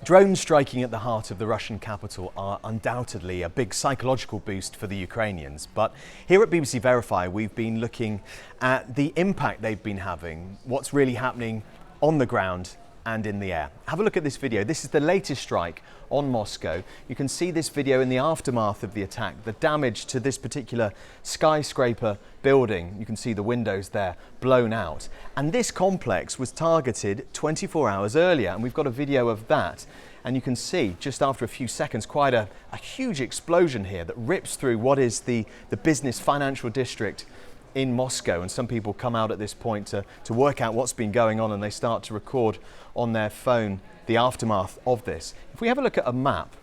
Drones striking at the heart of the Russian capital are undoubtedly a big psychological boost for the Ukrainians. But here at BBC Verify, we've been looking at the impact they've been having, what's really happening on the ground and in the air. Have a look at this video. This is the latest strike on Moscow. You can see this video in the aftermath of the attack, the damage to this particular skyscraper building. You can see the windows there blown out. And this complex was targeted 24 hours earlier, and we've got a video of that. And you can see just after a few seconds quite a huge explosion here that rips through what is the business financial district in Moscow. And some people come out at this point to work out what's been going on, and they start to record on their phone the aftermath of this. If we have a look at a map,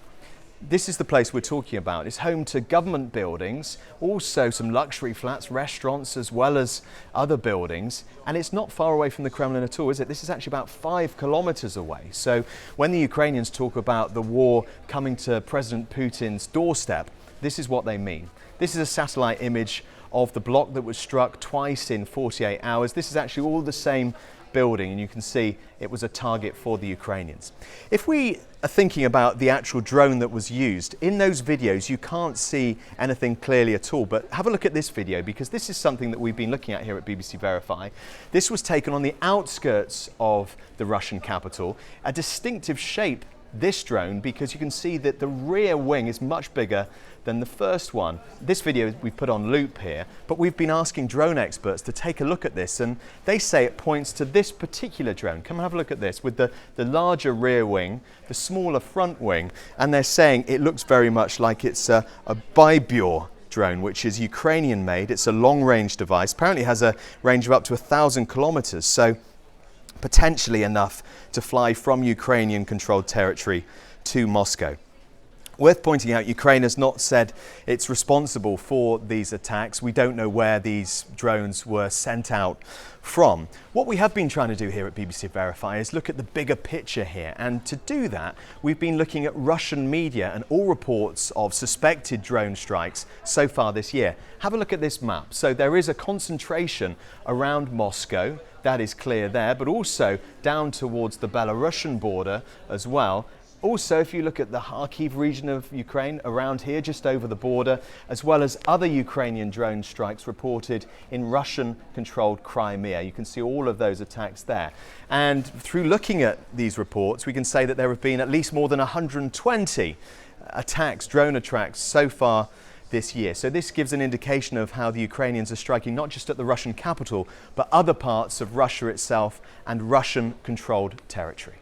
this is the place we're talking about. It's home to government buildings, also some luxury flats, restaurants, as well as other buildings. And it's not far away from the Kremlin at all, is it? This is actually about 5 kilometers away. So when the Ukrainians talk about the war coming to President Putin's doorstep, this is what they mean. This is a satellite image of the block that was struck twice in 48 hours. This is actually all the same building, and you can see it was a target for the Ukrainians. If we are thinking about the actual drone that was used, in those videos you can't see anything clearly at all, but have a look at this video, because this is something that we've been looking at here at BBC Verify. This was taken on the outskirts of the Russian capital, a distinctive shape, this drone, because you can see that the rear wing is much bigger than the first one. This video we've put on loop here, but we've been asking drone experts to take a look at this, and they say it points to this particular drone. Come and have a look at this, with the larger rear wing, the smaller front wing, and they're saying it looks very much like it's a Bybyor drone, which is Ukrainian made. It's a long range device. Apparently it has a range of up to 1,000 kilometers. So potentially enough to fly from Ukrainian controlled territory to Moscow. Worth pointing out, Ukraine has not said it's responsible for these attacks. We don't know where these drones were sent out from. What we have been trying to do here at BBC Verify is look at the bigger picture here, and to do that we've been looking at Russian media and all reports of suspected drone strikes so far this year. Have a look at this map. So there is a concentration around Moscow, that is clear there, but also down towards the Belarusian border as well. Also, if you look at the Kharkiv region of Ukraine, around here, just over the border, as well as other Ukrainian drone strikes reported in Russian-controlled Crimea. You can see all of those attacks there. And through looking at these reports, we can say that there have been at least more than 120 attacks, drone attacks, so far this year. So this gives an indication of how the Ukrainians are striking not just at the Russian capital, but other parts of Russia itself and Russian-controlled territory.